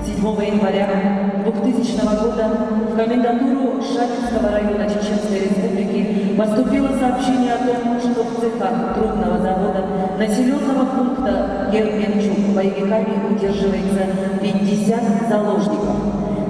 7 января 2000 года в комендатуру Шабельского района Чеченской Республики поступило сообщение о том, что в цехах трубного завода населенного пункта Герменчук боевиками удерживается 50 заложников.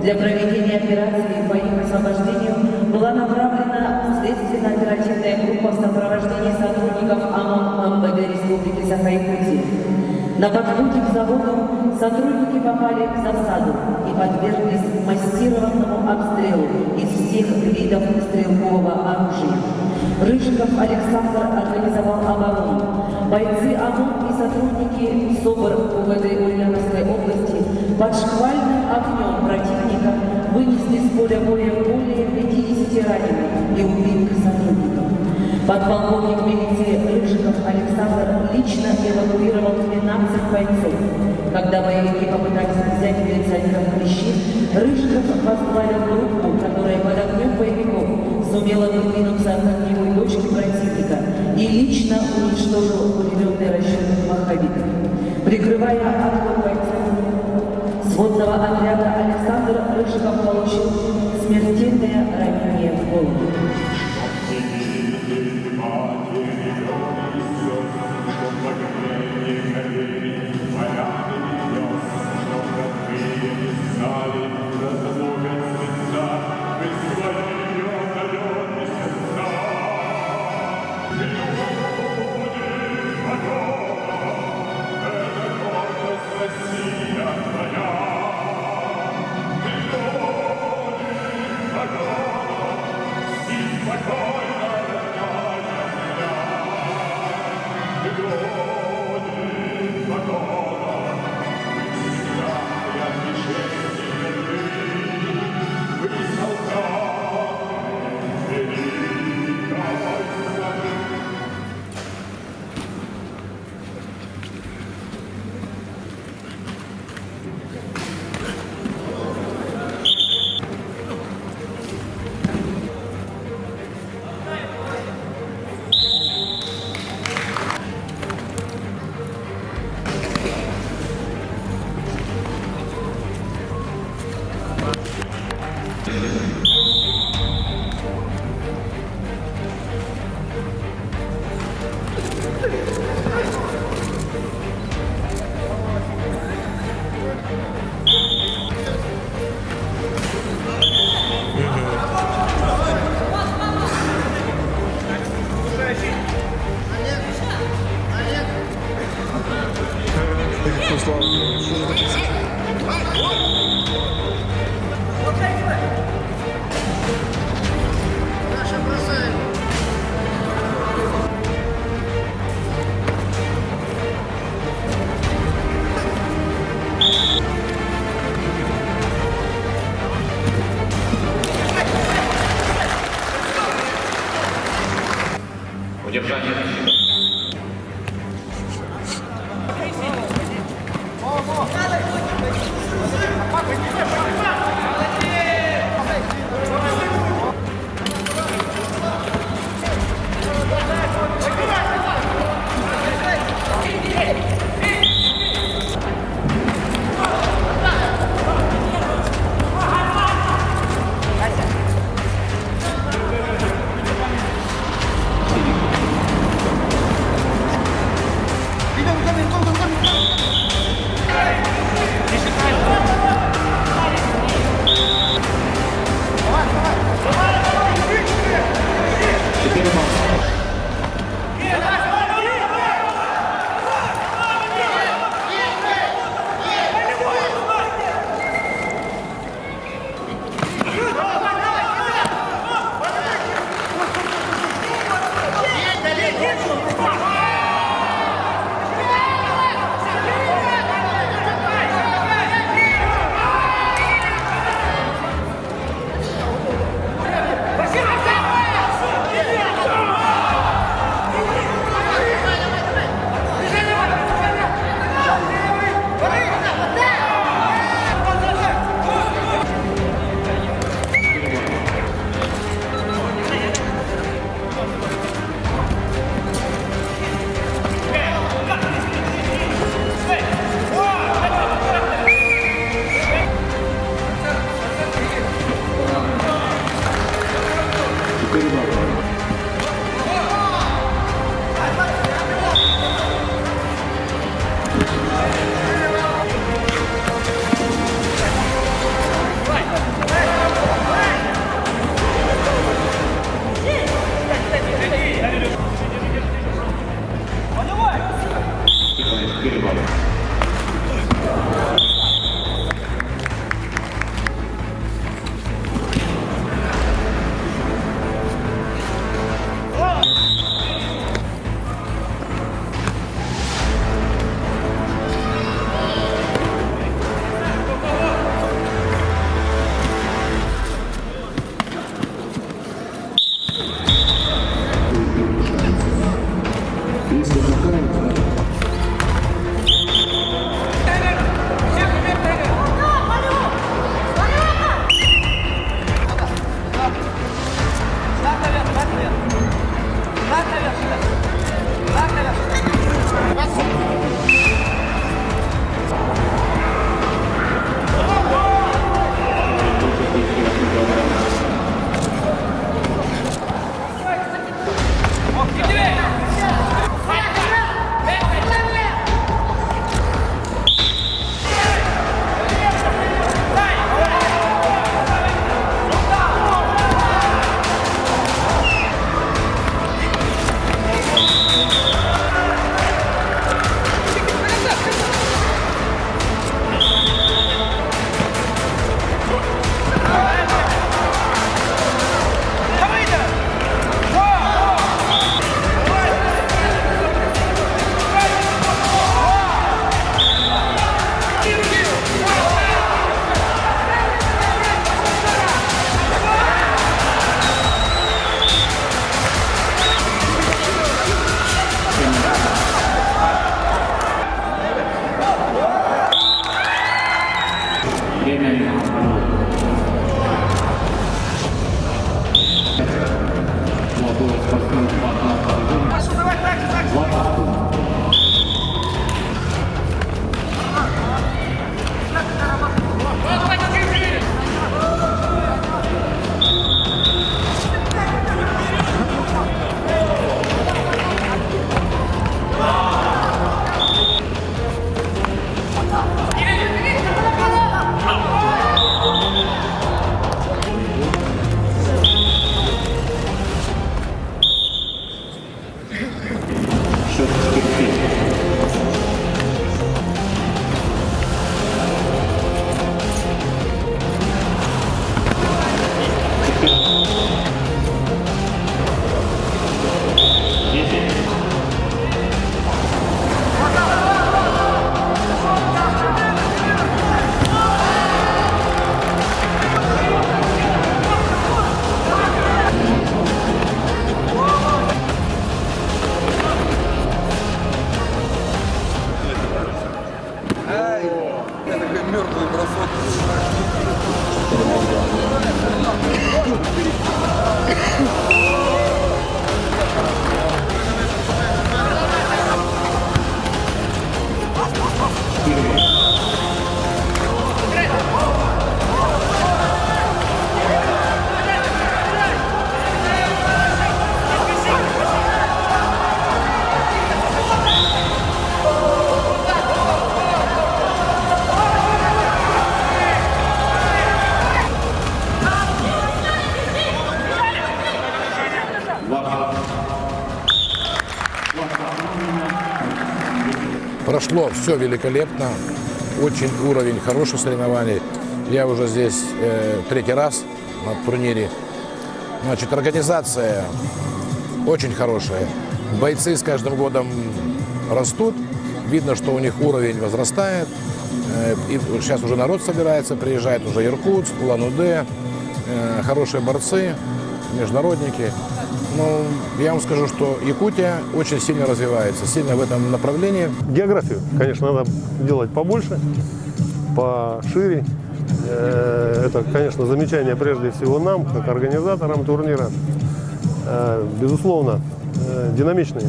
Для проведения операции по их освобождению была направлена следственно-оперативная группа в сопровождении сотрудников ОМОН МВД Республики Саха-Якутия. На подходе к заводу сотрудники попали в засаду и подверглись массированному обстрелу из всех видов стрелкового оружия. Рыжиков Александр организовал оборону. Бойцы ОМОН и сотрудники СОБР УВД Ульяновской области под шквальным огнем противника вынесли с поля боя более 50 раненых и убитых сотрудников. Подполковник милиции Рыжиков Александр лично эвакуировал 12 бойцов. Когда боевики попытались взять милиционеров в клещи, Рыжиков возглавил группу, которая под огнем боевиков сумела выдвинуться от огневой точки противника и лично уничтожил пулеметный расчет маховика. Прикрывая отход бойцов сводного отряда, Александр Рыжиков получил смертельное ранение в голову. Удержание защиты. 4 балла. Время на молодого спортсмена счет 4-3. Такой мертвый бросок. Прошло все великолепно, очень уровень хороших соревнований. Я уже здесь третий раз на турнире. Значит, организация очень хорошая. Бойцы с каждым годом растут. Видно, что у них уровень возрастает. И сейчас уже народ собирается, приезжает уже Иркутск, Улан-Удэ. Хорошие борцы, международники. Ну, я вам скажу, что Якутия очень сильно развивается, сильно в этом направлении. Географию, конечно, надо делать побольше, пошире. Это, конечно, замечание прежде всего нам, как организаторам турнира. Безусловно, динамичные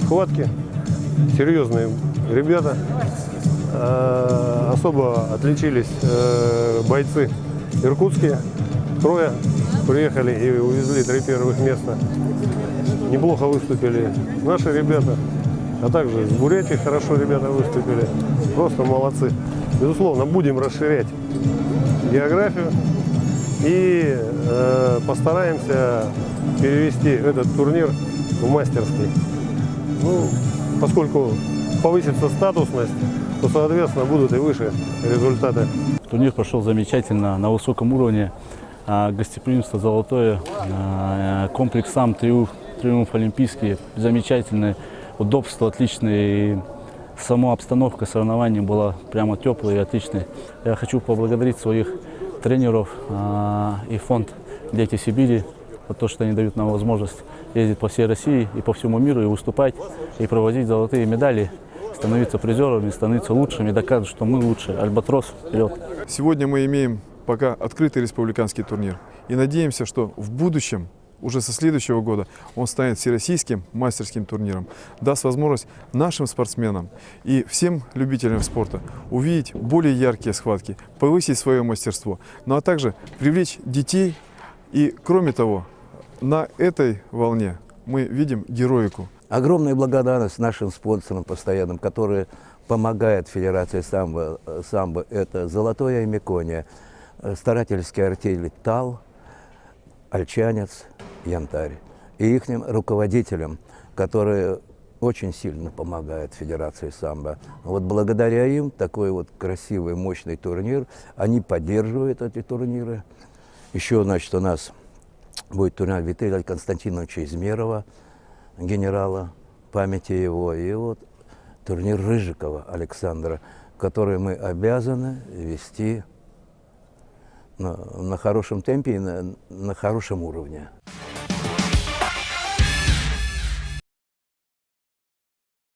схватки, серьезные ребята. Особо отличились бойцы иркутские. Трое приехали и увезли 3 первых места. Неплохо выступили наши ребята, а также из Бурятии хорошо ребята выступили. Просто молодцы. Безусловно, будем расширять географию и постараемся перевести этот турнир в мастерский. Ну, поскольку повысится статусность, то, соответственно, будут и выше результаты. Турнир прошел замечательно, на высоком уровне. Гостеприимство золотое, комплекс сам, триумф олимпийский, замечательный, удобство отличное. И сама обстановка соревнований была прямо теплой и отличной. Я хочу поблагодарить своих тренеров и фонд «Дети Сибири» за то, что они дают нам возможность ездить по всей России и по всему миру, и выступать, и провозить золотые медали, становиться призерами, становиться лучшими, доказывать, что мы лучше. Альбатрос, вперед! Сегодня мы имеем пока открытый республиканский турнир и надеемся, что в будущем, уже со следующего года, он станет всероссийским мастерским турниром, даст возможность нашим спортсменам и всем любителям спорта увидеть более яркие схватки, повысить свое мастерство, ну а также привлечь детей. И кроме того, на этой волне мы видим героику. Огромная благодарность нашим спонсорам постоянным, которые помогают Федерации самбо. Это «Золотое Аймекония», старательские артели «Тал», «Альчанец», «Янтарь». И их руководителям, которые очень сильно помогают Федерации самбо. Вот благодаря им такой вот красивый, мощный турнир. Они поддерживают эти турниры. Еще, значит, у нас будет турнир Виталия Константиновича Измерова, генерала, памяти его. И вот турнир Рыжикова Александра, который мы обязаны вести на хорошем темпе и на хорошем уровне.